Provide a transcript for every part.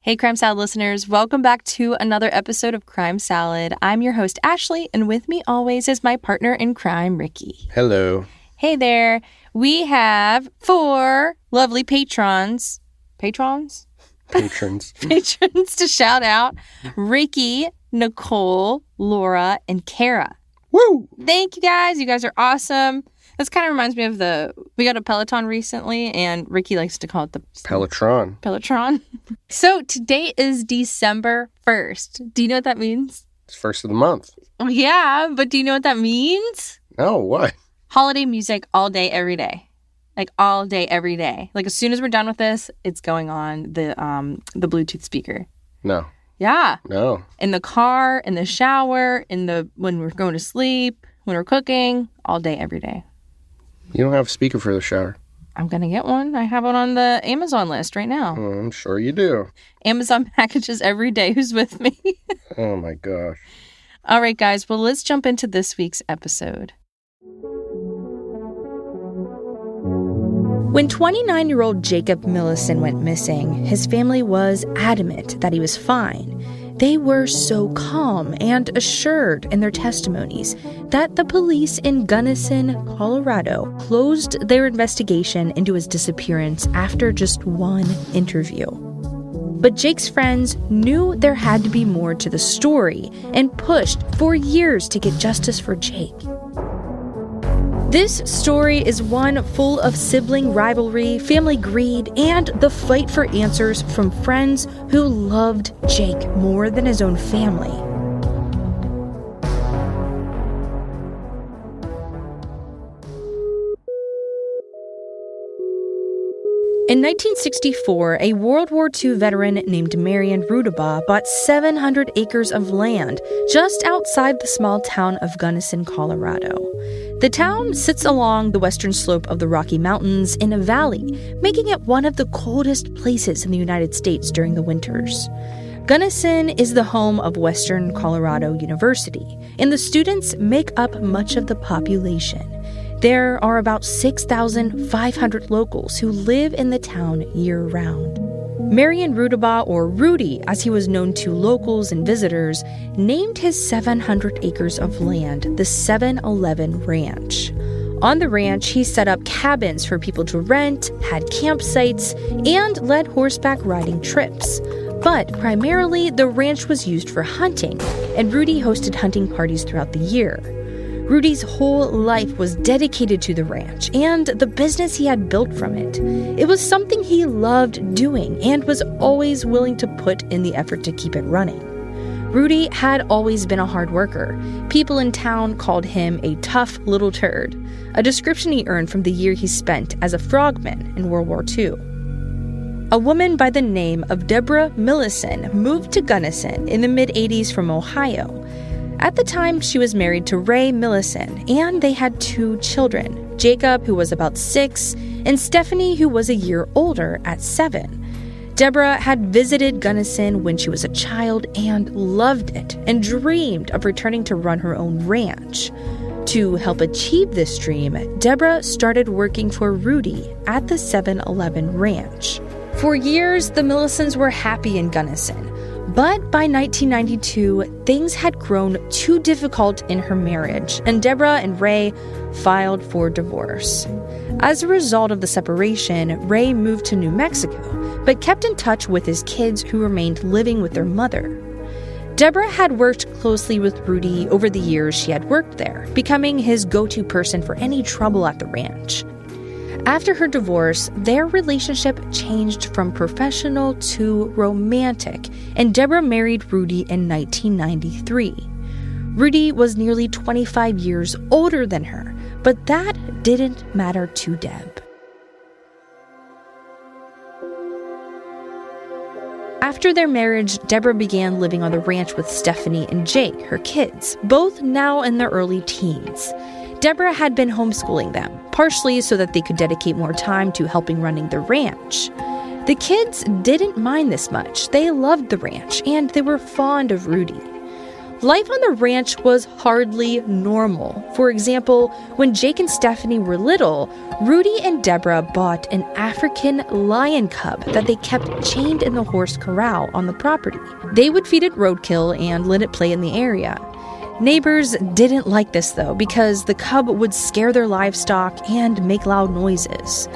Hey, Crime Salad listeners, welcome back to another episode of Crime Salad. I'm your host, Ashley, and with me always is my partner in crime, Ricky. Hello. Hey there. We have 4 lovely patrons to shout out. Ricky, Nicole, Laura, and Kara. Woo! Thank you guys. You guys are awesome. This kind of reminds me of we got a Peloton recently, and Ricky likes to call it the Pelotron. So today is December 1st. Do you know what that means? It's first of the month. Yeah, but do you know what that means? No, what? Holiday music all day, every day. Like all day, every day. Like as soon as we're done with this, it's going on the Bluetooth speaker. No. Yeah. No. In the car, in the shower, when we're going to sleep, when we're cooking, all day, every day. You don't have a speaker for the shower. I'm going to get one. I have one on the Amazon list right now. Oh, I'm sure you do. Amazon packages every day. Who's with me? Oh, my gosh. All right, guys. Well, let's jump into this week's episode. When 29-year-old Jacob Millison went missing, his family was adamant that he was fine. They were so calm and assured in their testimonies that the police in Gunnison, Colorado, closed their investigation into his disappearance after just one interview. But Jake's friends knew there had to be more to the story and pushed for years to get justice for Jake. This story is one full of sibling rivalry, family greed, and the fight for answers from friends who loved Jake more than his own family. In 1964, a World War II veteran named Marion Rudabaugh bought 700 acres of land just outside the small town of Gunnison, Colorado. The town sits along the western slope of the Rocky Mountains in a valley, making it one of the coldest places in the United States during the winters. Gunnison is the home of Western Colorado University, and the students make up much of the population. There are about 6,500 locals who live in the town year-round. Marion Rudabaugh, or Rudy, as he was known to locals and visitors, named his 700 acres of land the 711 Ranch. On the ranch, he set up cabins for people to rent, had campsites, and led horseback riding trips. But primarily, the ranch was used for hunting, and Rudy hosted hunting parties throughout the year. Rudy's whole life was dedicated to the ranch and the business he had built from it. It was something he loved doing and was always willing to put in the effort to keep it running. Rudy had always been a hard worker. People in town called him a tough little turd, a description he earned from the year he spent as a frogman in World War II. A woman by the name of Jacob Millison moved to Gunnison in the mid-'80s from Ohio. At the time, she was married to Ray Millison, and they had 2 children, Jacob, who was about 6, and Stephanie, who was a year older at 7. Deborah had visited Gunnison when she was a child and loved it, and dreamed of returning to run her own ranch. To help achieve this dream, Deborah started working for Rudy at the 711 Ranch. For years, the Millisons were happy in Gunnison. But by 1992, things had grown too difficult in her marriage, and Deborah and Ray filed for divorce. As a result of the separation, Ray moved to New Mexico, but kept in touch with his kids who remained living with their mother. Deborah had worked closely with Rudy over the years she had worked there, becoming his go-to person for any trouble at the ranch. After her divorce, their relationship changed from professional to romantic, and Deborah married Rudy in 1993. Rudy was nearly 25 years older than her, but that didn't matter to Deb. After their marriage, Deborah began living on the ranch with Stephanie and Jake, her kids, both now in their early teens. Deborah had been homeschooling them, partially so that they could dedicate more time to helping running the ranch. The kids didn't mind this much. They loved the ranch, and they were fond of Rudy. Life on the ranch was hardly normal. For example, when Jake and Stephanie were little, Rudy and Deborah bought an African lion cub that they kept chained in the horse corral on the property. They would feed it roadkill and let it play in the area. Neighbors didn't like this though, because the cub would scare their livestock and make loud noises.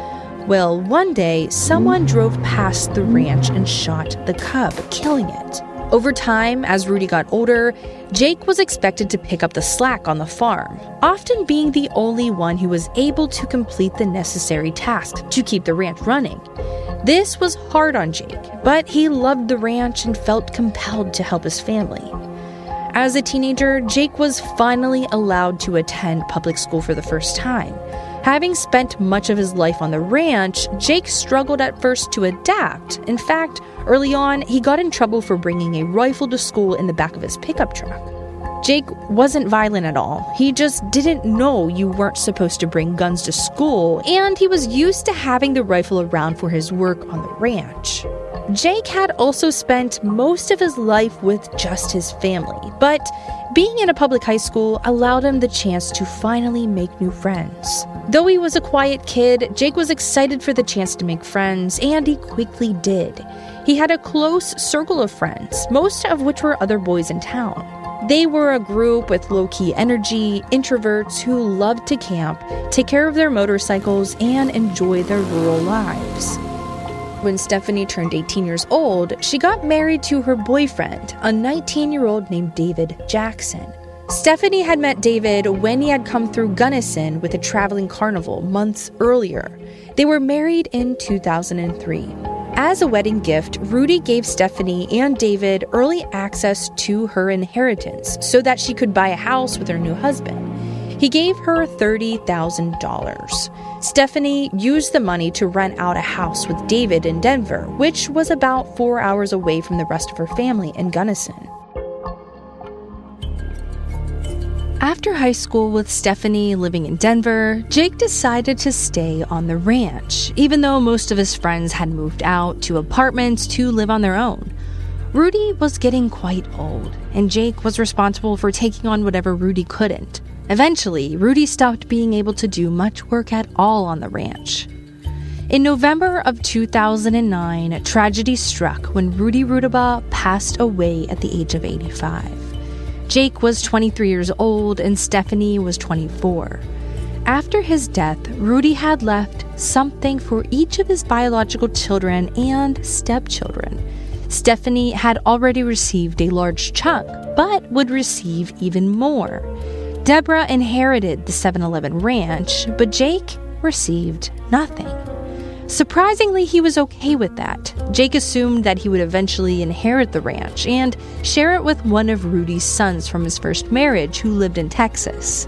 Well, one day, someone drove past the ranch and shot the cub, killing it. Over time, as Rudy got older, Jake was expected to pick up the slack on the farm, often being the only one who was able to complete the necessary tasks to keep the ranch running. This was hard on Jake, but he loved the ranch and felt compelled to help his family. As a teenager, Jake was finally allowed to attend public school for the first time. Having spent much of his life on the ranch, Jake struggled at first to adapt. In fact, early on, he got in trouble for bringing a rifle to school in the back of his pickup truck. Jake wasn't violent at all. He just didn't know you weren't supposed to bring guns to school, and he was used to having the rifle around for his work on the ranch. Jake had also spent most of his life with just his family, but being in a public high school allowed him the chance to finally make new friends. Though he was a quiet kid, Jake was excited for the chance to make friends, and he quickly did. He had a close circle of friends, most of which were other boys in town. They were a group with low-key energy, introverts who loved to camp, take care of their motorcycles, and enjoy their rural lives. When Stephanie turned 18 years old, she got married to her boyfriend, a 19-year-old named David Jackson. Stephanie had met David when he had come through Gunnison with a traveling carnival months earlier. They were married in 2003. As a wedding gift, Rudy gave Stephanie and David early access to her inheritance so that she could buy a house with her new husband. He gave her $30,000. Stephanie used the money to rent out a house with David in Denver, which was about 4 hours away from the rest of her family in Gunnison. After high school with Stephanie living in Denver, Jake decided to stay on the ranch, even though most of his friends had moved out to apartments to live on their own. Rudy was getting quite old, and Jake was responsible for taking on whatever Rudy couldn't. Eventually, Rudy stopped being able to do much work at all on the ranch. In November of 2009, tragedy struck when Rudy Rudabaugh passed away at the age of 85. Jake was 23 years old and Stephanie was 24. After his death, Rudy had left something for each of his biological children and stepchildren. Stephanie had already received a large chunk, but would receive even more. Deborah inherited the 7-Eleven ranch, but Jake received nothing. Surprisingly, he was okay with that. Jake assumed that he would eventually inherit the ranch and share it with one of Rudy's sons from his first marriage who lived in Texas.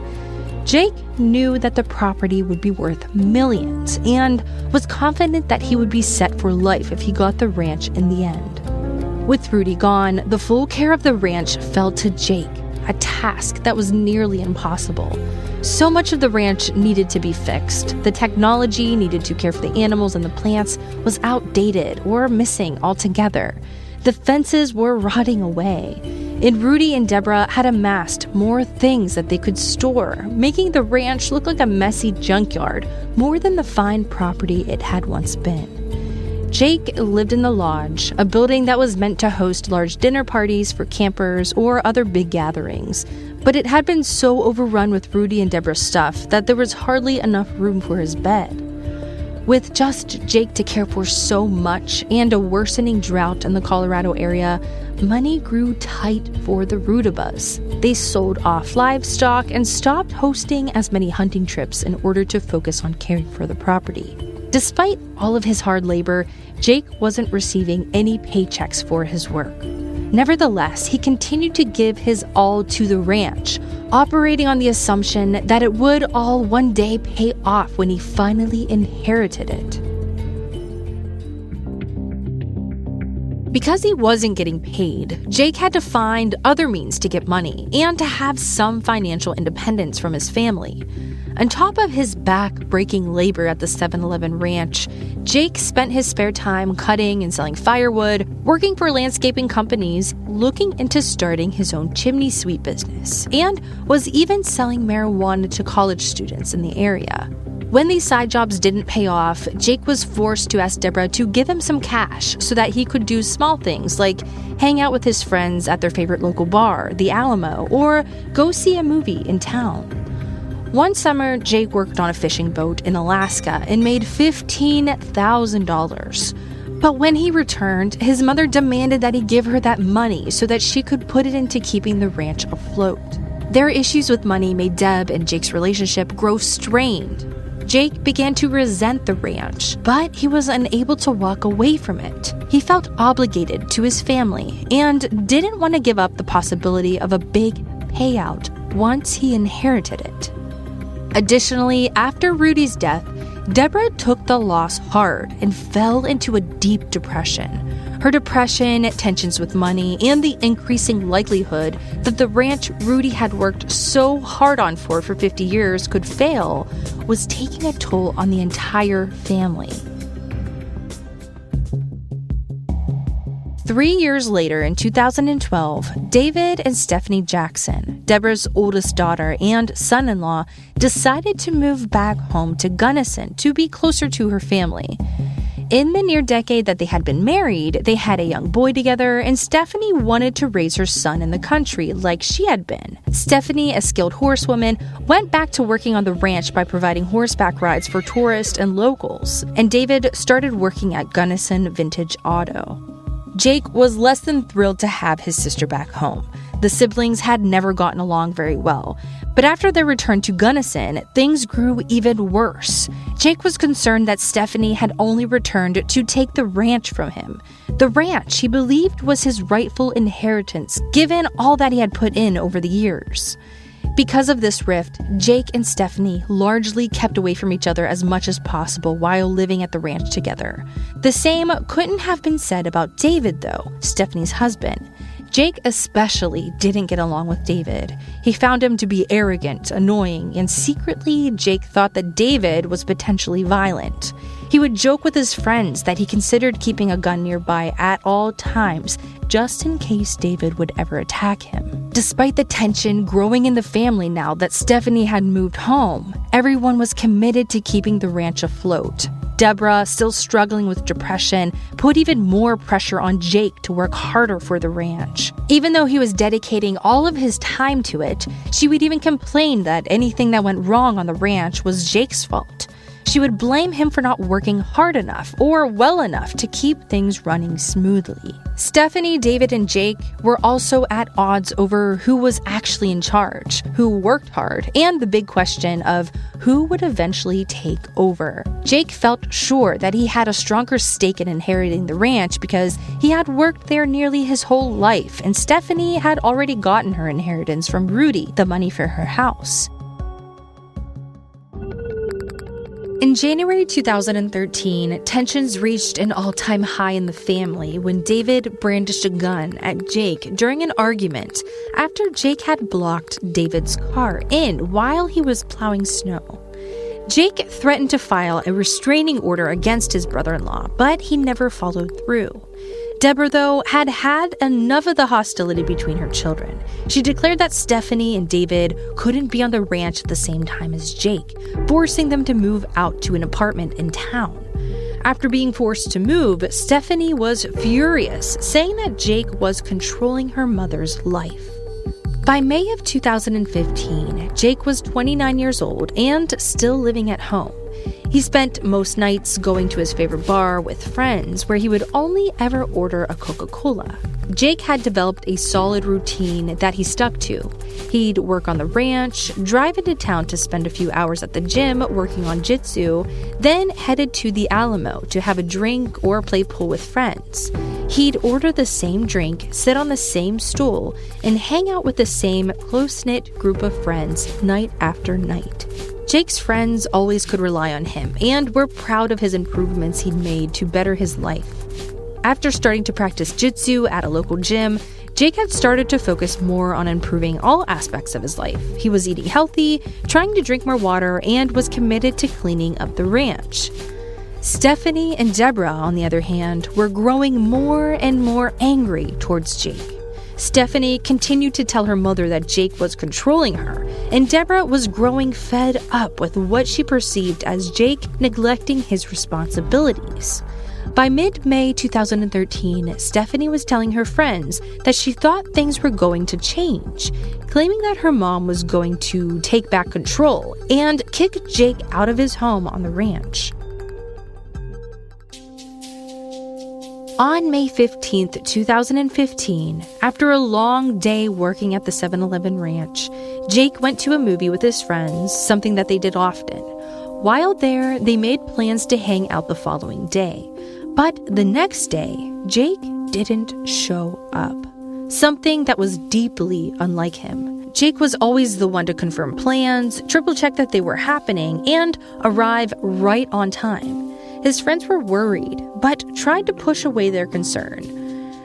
Jake knew that the property would be worth millions and was confident that he would be set for life if he got the ranch in the end. With Rudy gone, the full care of the ranch fell to Jake, a task that was nearly impossible. So much of the ranch needed to be fixed. The technology needed to care for the animals and the plants was outdated or missing altogether. The fences were rotting away. And Rudy and Deborah had amassed more things that they could store, making the ranch look like a messy junkyard more than the fine property it had once been. Jake lived in the lodge, a building that was meant to host large dinner parties for campers or other big gatherings. But it had been so overrun with Rudy and Deborah's stuff that there was hardly enough room for his bed. With just Jake to care for so much and a worsening drought in the Colorado area, money grew tight for the Rudabaughs. They sold off livestock and stopped hosting as many hunting trips in order to focus on caring for the property. Despite all of his hard labor, Jake wasn't receiving any paychecks for his work. Nevertheless, he continued to give his all to the ranch, operating on the assumption that it would all one day pay off when he finally inherited it. Because he wasn't getting paid, Jake had to find other means to get money and to have some financial independence from his family. On top of his back-breaking labor at the 7-Eleven ranch, Jake spent his spare time cutting and selling firewood, working for landscaping companies, looking into starting his own chimney sweep business, and was even selling marijuana to college students in the area. When these side jobs didn't pay off, Jake was forced to ask Deborah to give him some cash so that he could do small things like hang out with his friends at their favorite local bar, the Alamo, or go see a movie in town. One summer, Jake worked on a fishing boat in Alaska and made $15,000. But when he returned, his mother demanded that he give her that money so that she could put it into keeping the ranch afloat. Their issues with money made Deb and Jake's relationship grow strained. Jake began to resent the ranch, but he was unable to walk away from it. He felt obligated to his family and didn't want to give up the possibility of a big payout once he inherited it. Additionally, after Rudy's death, Deborah took the loss hard and fell into a deep depression. Her depression, tensions with money, and the increasing likelihood that the ranch Rudy had worked so hard on for 50 years could fail was taking a toll on the entire family. 3 years later, in 2012, David and Stephanie Jackson, Deborah's oldest daughter and son-in-law, decided to move back home to Gunnison to be closer to her family. In the near decade that they had been married, they had a young boy together, and Stephanie wanted to raise her son in the country like she had been. Stephanie, a skilled horsewoman, went back to working on the ranch by providing horseback rides for tourists and locals, and David started working at Gunnison Vintage Auto. Jake was less than thrilled to have his sister back home. The siblings had never gotten along very well. But after their return to Gunnison, things grew even worse. Jake was concerned that Stephanie had only returned to take the ranch from him. The ranch he believed was his rightful inheritance, given all that he had put in over the years. Because of this rift, Jake and Stephanie largely kept away from each other as much as possible while living at the ranch together. The same couldn't have been said about David, though, Stephanie's husband. Jake especially didn't get along with David. He found him to be arrogant, annoying, and secretly, Jake thought that David was potentially violent. He would joke with his friends that he considered keeping a gun nearby at all times, just in case David would ever attack him. Despite the tension growing in the family now that Stephanie had moved home, everyone was committed to keeping the ranch afloat. Deborah, still struggling with depression, put even more pressure on Jake to work harder for the ranch. Even though he was dedicating all of his time to it, she would even complain that anything that went wrong on the ranch was Jake's fault. She would blame him for not working hard enough or well enough to keep things running smoothly. Stephanie, David, and Jake were also at odds over who was actually in charge, who worked hard, and the big question of who would eventually take over. Jake felt sure that he had a stronger stake in inheriting the ranch because he had worked there nearly his whole life, and Stephanie had already gotten her inheritance from Rudy, the money for her house. In January 2013, tensions reached an all-time high in the family when David brandished a gun at Jake during an argument after Jake had blocked David's car in while he was plowing snow. Jake threatened to file a restraining order against his brother-in-law, but he never followed through. Deborah, though, had had enough of the hostility between her children. She declared that Stephanie and David couldn't be on the ranch at the same time as Jake, forcing them to move out to an apartment in town. After being forced to move, Stephanie was furious, saying that Jake was controlling her mother's life. By May of 2015, Jake was 29 years old and still living at home. He spent most nights going to his favorite bar with friends where he would only ever order a Coca-Cola. Jake had developed a solid routine that he stuck to. He'd work on the ranch, drive into town to spend a few hours at the gym working on jitsu, then headed to the Alamo to have a drink or play pool with friends. He'd order the same drink, sit on the same stool, and hang out with the same close-knit group of friends night after night. Jake's friends always could rely on him and were proud of his improvements he'd made to better his life. After starting to practice jiu-jitsu at a local gym, Jake had started to focus more on improving all aspects of his life. He was eating healthy, trying to drink more water, and was committed to cleaning up the ranch. Stephanie and Deborah, on the other hand, were growing more and more angry towards Jake. Stephanie continued to tell her mother that Jake was controlling her, and Deborah was growing fed up with what she perceived as Jake neglecting his responsibilities. By mid-May 2013, Stephanie was telling her friends that she thought things were going to change, claiming that her mom was going to take back control and kick Jake out of his home on the ranch. On May 15, 2015, after a long day working at the 7-Eleven ranch, Jake went to a movie with his friends, something that they did often. While there, they made plans to hang out the following day. But the next day, Jake didn't show up. Something that was deeply unlike him. Jake was always the one to confirm plans, triple-check that they were happening, and arrive right on time. His friends were worried, but tried to push away their concern.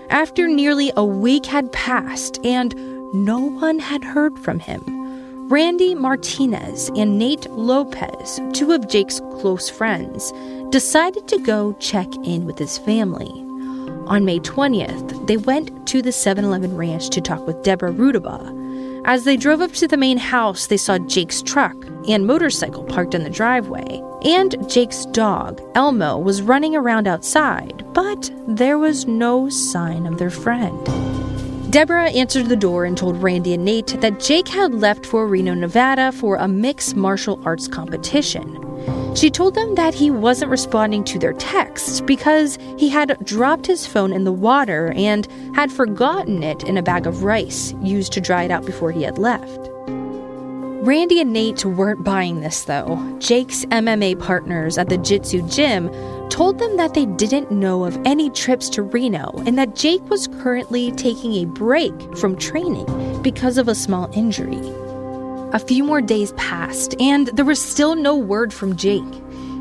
After nearly a week had passed and no one had heard from him, Randy Martinez and Nate Lopez, two of Jake's close friends, decided to go check in with his family. On May 20th, they went to the 7-Eleven ranch to talk with Deborah Rudaba. As they drove up to the main house, they saw Jake's truck and motorcycle parked in the driveway, and Jake's dog, Elmo, was running around outside, but there was no sign of their friend. Deborah answered the door and told Randy and Nate that Jake had left for Reno, Nevada for a mixed martial arts competition. She told them that he wasn't responding to their texts because he had dropped his phone in the water and had forgotten it in a bag of rice used to dry it out before he had left. Randy and Nate weren't buying this, though. Jake's MMA partners at the Jitsu gym told them that they didn't know of any trips to Reno and that Jake was currently taking a break from training because of a small injury. A few more days passed, and there was still no word from Jake.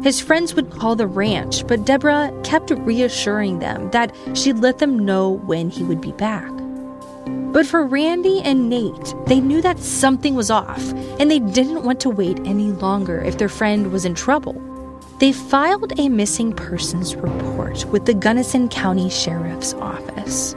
His friends would call the ranch, but Deborah kept reassuring them that she'd let them know when he would be back. But for Randy and Nate, they knew that something was off, and they didn't want to wait any longer if their friend was in trouble. They filed a missing persons report with the Gunnison County Sheriff's Office.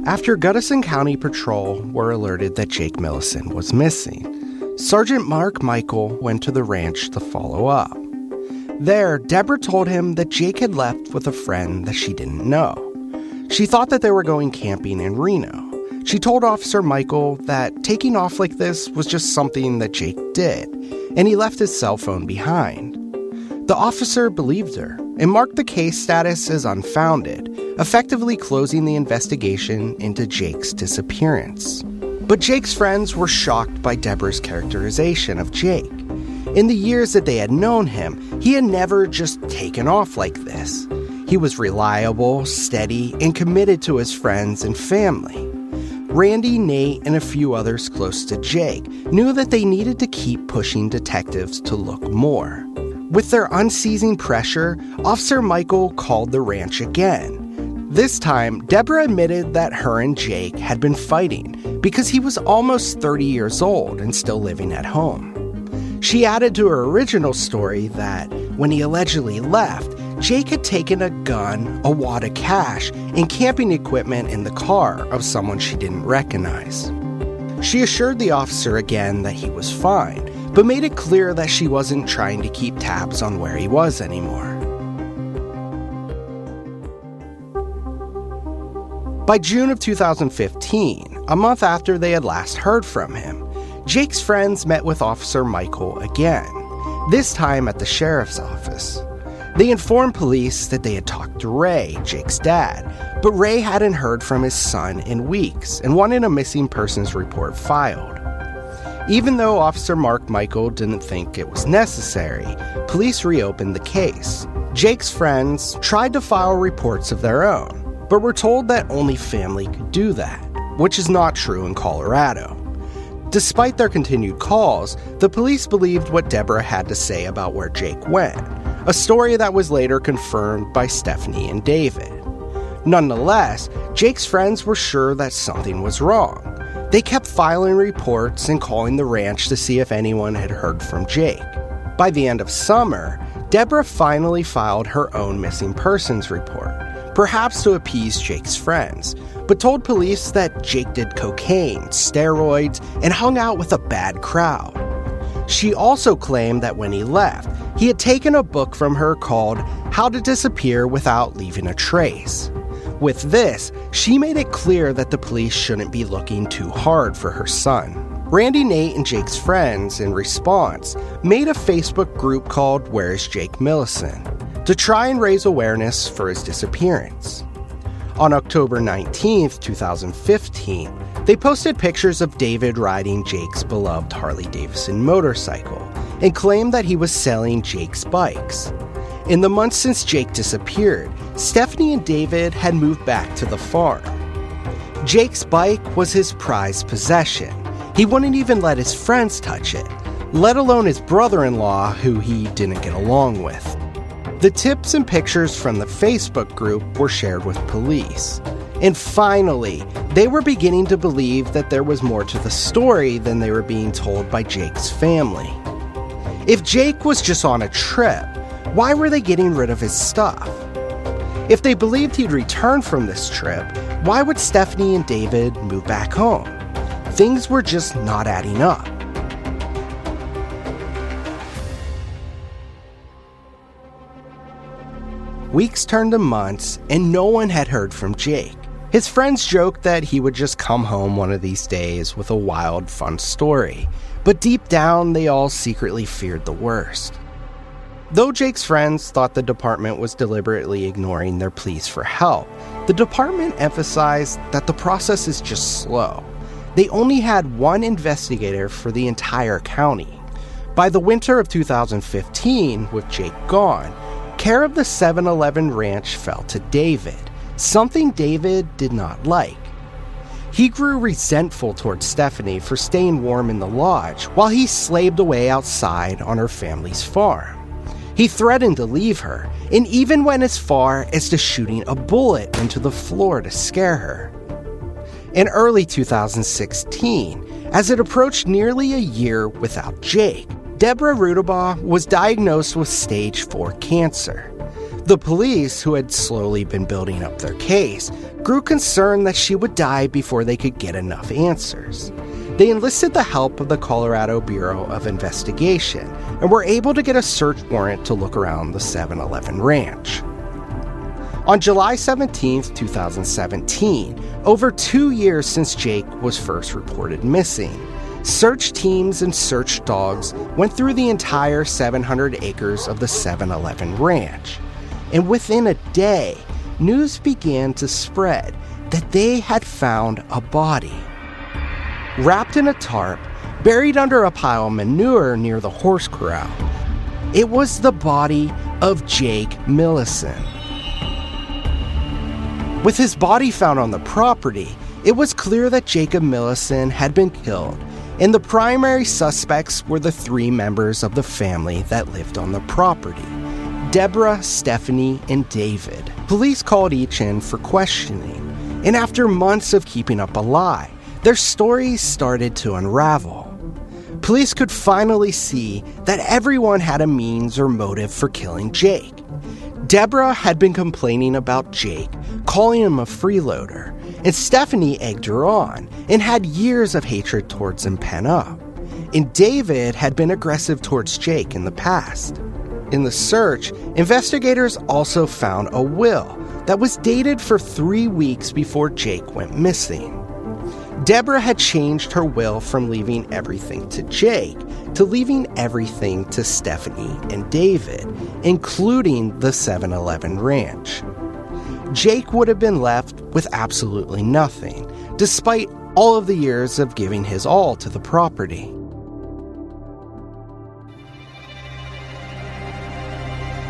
After Gunnison County Patrol were alerted that Jake Millison was missing, Sergeant Mark Michael went to the ranch to follow up. There, Deborah told him that Jake had left with a friend that she didn't know. She thought that they were going camping in Reno. She told Officer Michael that taking off like this was just something that Jake did, and he left his cell phone behind. The officer believed her and marked the case status as unfounded, effectively closing the investigation into Jake's disappearance. But Jake's friends were shocked by Deborah's characterization of Jake. In the years that they had known him, he had never just taken off like this. He was reliable, steady, and committed to his friends and family. Randy, Nate, and a few others close to Jake knew that they needed to keep pushing detectives to look more. With their unceasing pressure, Officer Michael called the ranch again. This time, Deborah admitted that her and Jake had been fighting because he was almost 30 years old and still living at home. She added to her original story that when he allegedly left, Jake had taken a gun, a wad of cash, and camping equipment in the car of someone she didn't recognize. She assured the officer again that he was fine, but made it clear that she wasn't trying to keep tabs on where he was anymore. By June of 2015, a month after they had last heard from him, Jake's friends met with Officer Michael again, this time at the sheriff's office. They informed police that they had talked to Ray, Jake's dad, but Ray hadn't heard from his son in weeks and wanted a missing persons report filed. Even though Officer Mark Michael didn't think it was necessary, police reopened the case. Jake's friends tried to file reports of their own, but were told that only family could do that, which is not true in Colorado. Despite their continued calls, the police believed what Deborah had to say about where Jake went, a story that was later confirmed by Stephanie and David. Nonetheless, Jake's friends were sure that something was wrong. They kept filing reports and calling the ranch to see if anyone had heard from Jake. By the end of summer, Deborah finally filed her own missing persons report, perhaps to appease Jake's friends, but told police that Jake did cocaine, steroids, and hung out with a bad crowd. She also claimed that when he left, he had taken a book from her called How to Disappear Without Leaving a Trace. With this, she made it clear that the police shouldn't be looking too hard for her son. Randy, Nate, and Jake's friends, in response, made a Facebook group called Where's Jake Millison to try and raise awareness for his disappearance. On October 19, 2015, they posted pictures of David riding Jake's beloved Harley-Davidson motorcycle and claimed that he was selling Jake's bikes. In the months since Jake disappeared, Stephanie and David had moved back to the farm. Jake's bike was his prized possession. He wouldn't even let his friends touch it, let alone his brother-in-law, who he didn't get along with. The tips and pictures from the Facebook group were shared with police. And finally, they were beginning to believe that there was more to the story than they were being told by Jake's family. If Jake was just on a trip, why were they getting rid of his stuff? If they believed he'd return from this trip, why would Stephanie and David move back home? Things were just not adding up. Weeks turned to months, and no one had heard from Jake. His friends joked that he would just come home one of these days with a wild, fun story, but deep down, they all secretly feared the worst. Though Jake's friends thought the department was deliberately ignoring their pleas for help, the department emphasized that the process is just slow. They only had one investigator for the entire county. By the winter of 2015, with Jake gone, care of the 7-Eleven ranch fell to David, something David did not like. He grew resentful towards Stephanie for staying warm in the lodge while he slaved away outside on her family's farm. He threatened to leave her, and even went as far as to shooting a bullet into the floor to scare her. In early 2016, as it approached nearly a year without Jake, Deborah Rudabaugh was diagnosed with stage 4 cancer. The police, who had slowly been building up their case, grew concerned that she would die before they could get enough answers. They enlisted the help of the Colorado Bureau of Investigation and were able to get a search warrant to look around the 7-Eleven ranch. On July 17, 2017, over 2 years since Jake was first reported missing, search teams and search dogs went through the entire 700 acres of the 7-Eleven ranch. And within a day, news began to spread that they had found a body. Wrapped in a tarp, buried under a pile of manure near the horse corral, it was the body of Jake Millison. With his body found on the property, it was clear that Jacob Millison had been killed, and the primary suspects were the 3 members of the family that lived on the property: Deborah, Stephanie, and David. Police called each in for questioning, and after months of keeping up a lie, their stories started to unravel. Police could finally see that everyone had a means or motive for killing Jake. Deborah had been complaining about Jake, calling him a freeloader, and Stephanie egged her on and had years of hatred towards him pent up. And David had been aggressive towards Jake in the past. In the search, investigators also found a will that was dated for 3 weeks before Jake went missing. Deborah had changed her will from leaving everything to Jake to leaving everything to Stephanie and David, including the 7-Eleven ranch. Jake would have been left with absolutely nothing, despite all of the years of giving his all to the property.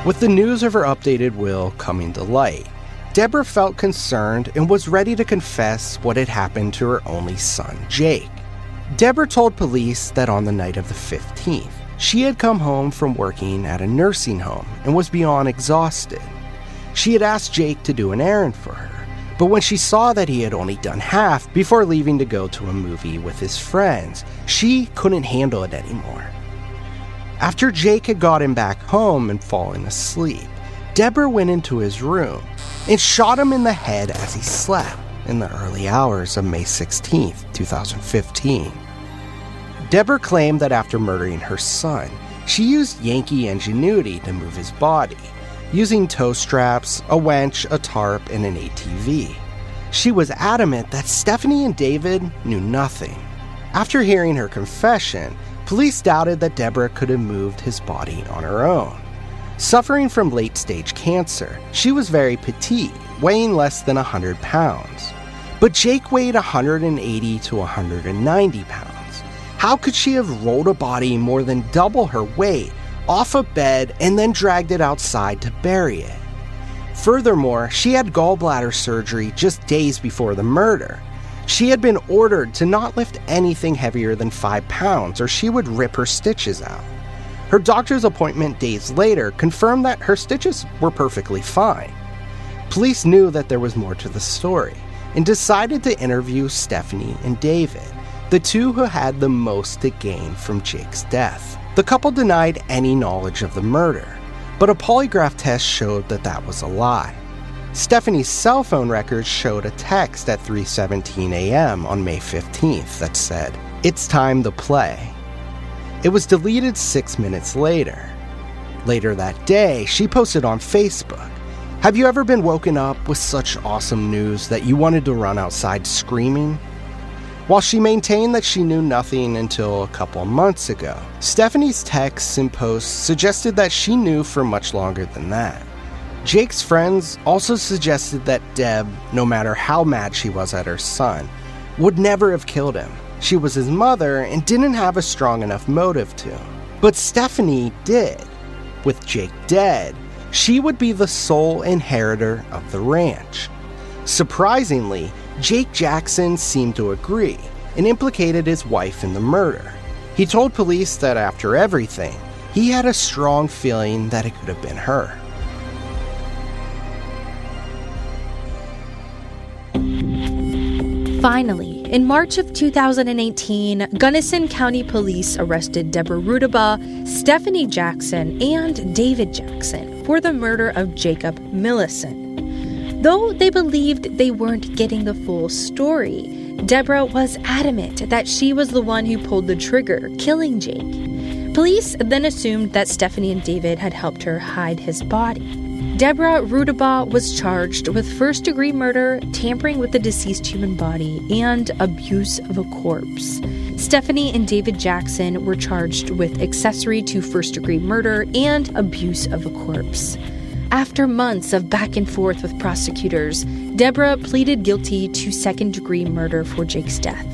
With the news of her updated will coming to light, Deborah felt concerned and was ready to confess what had happened to her only son, Jake. Deborah told police that on the night of the 15th, she had come home from working at a nursing home and was beyond exhausted. She had asked Jake to do an errand for her, but when she saw that he had only done half before leaving to go to a movie with his friends, she couldn't handle it anymore. After Jake had gotten back home and fallen asleep, Deborah went into his room and shot him in the head as he slept in the early hours of May 16, 2015. Deborah claimed that after murdering her son, she used Yankee ingenuity to move his body, using tow straps, a winch, a tarp, and an ATV. She was adamant that Stephanie and David knew nothing. After hearing her confession, police doubted that Deborah could have moved his body on her own. Suffering from late-stage cancer, she was very petite, weighing less than 100 pounds. But Jake weighed 180 to 190 pounds. How could she have rolled a body more than double her weight off a bed and then dragged it outside to bury it? Furthermore, she had gallbladder surgery just days before the murder. She had been ordered to not lift anything heavier than 5 pounds or she would rip her stitches out. Her doctor's appointment days later confirmed that her stitches were perfectly fine. Police knew that there was more to the story and decided to interview Stephanie and David, the two who had the most to gain from Jake's death. The couple denied any knowledge of the murder, but a polygraph test showed that that was a lie. Stephanie's cell phone records showed a text at 3:17 a.m. on May 15th that said, "It's time to play." It was deleted 6 minutes later. Later that day, she posted on Facebook, "Have you ever been woken up with such awesome news that you wanted to run outside screaming?" While she maintained that she knew nothing until a couple months ago, Stephanie's texts and posts suggested that she knew for much longer than that. Jake's friends also suggested that Deb, no matter how mad she was at her son, would never have killed him. She was his mother and didn't have a strong enough motive to. But Stephanie did. With Jake dead, she would be the sole inheritor of the ranch. Surprisingly, Jake Jackson seemed to agree and implicated his wife in the murder. He told police that after everything, he had a strong feeling that it could have been her. Finally, in March of 2018, Gunnison County Police arrested Deborah Rudabaugh, Stephanie Jackson, and David Jackson for the murder of Jacob Millison. Though they believed they weren't getting the full story, Deborah was adamant that she was the one who pulled the trigger, killing Jake. Police then assumed that Stephanie and David had helped her hide his body. Deborah Rudabaugh was charged with first-degree murder, tampering with the deceased human body, and abuse of a corpse. Stephanie and David Jackson were charged with accessory to first-degree murder and abuse of a corpse. After months of back and forth with prosecutors, Deborah pleaded guilty to second-degree murder for Jake's death.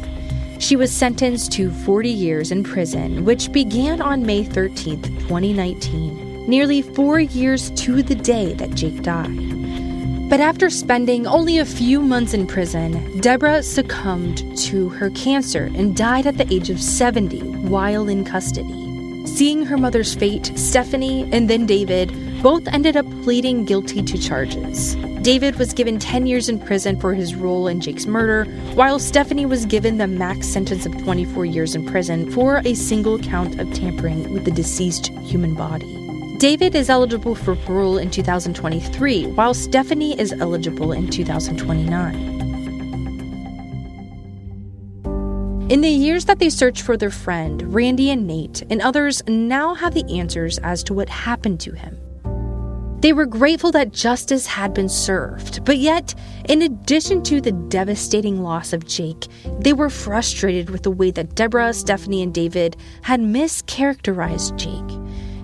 She was sentenced to 40 years in prison, which began on May 13, 2019. Nearly 4 years to the day that Jake died. But after spending only a few months in prison, Deborah succumbed to her cancer and died at the age of 70 while in custody. Seeing her mother's fate, Stephanie and then David both ended up pleading guilty to charges. David was given 10 years in prison for his role in Jake's murder, while Stephanie was given the max sentence of 24 years in prison for a single count of tampering with the deceased human body. David is eligible for parole in 2023, while Stephanie is eligible in 2029. In the years that they search for their friend, Randy and Nate and others now have the answers as to what happened to him. They were grateful that justice had been served, but yet, in addition to the devastating loss of Jake, they were frustrated with the way that Deborah, Stephanie, and David had mischaracterized Jake.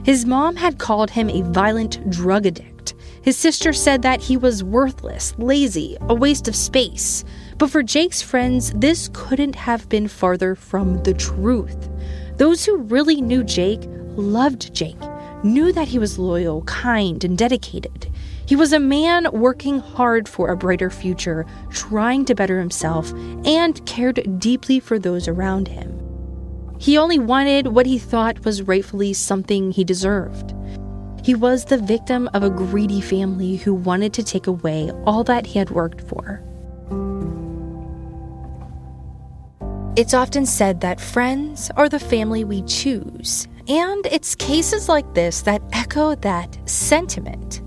His mom had called him a violent drug addict. His sister said that he was worthless, lazy, a waste of space. But for Jake's friends, this couldn't have been farther from the truth. Those who really knew Jake loved Jake, knew that he was loyal, kind, and dedicated. He was a man working hard for a brighter future, trying to better himself, and cared deeply for those around him. He only wanted what he thought was rightfully something he deserved. He was the victim of a greedy family who wanted to take away all that he had worked for. It's often said that friends are the family we choose, and it's cases like this that echo that sentiment.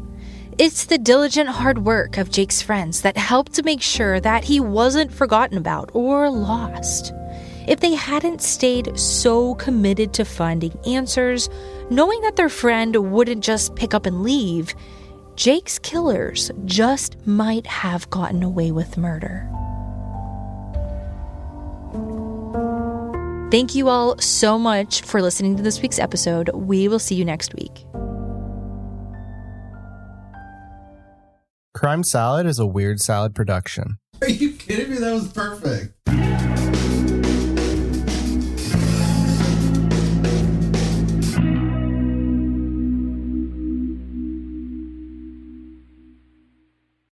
It's the diligent hard work of Jake's friends that helped to make sure that he wasn't forgotten about or lost. If they hadn't stayed so committed to finding answers, knowing that their friend wouldn't just pick up and leave, Jake's killers just might have gotten away with murder. Thank you all so much for listening to this week's episode. We will see you next week. Crime Salad is a Weird Salad production. Are you kidding me? That was perfect.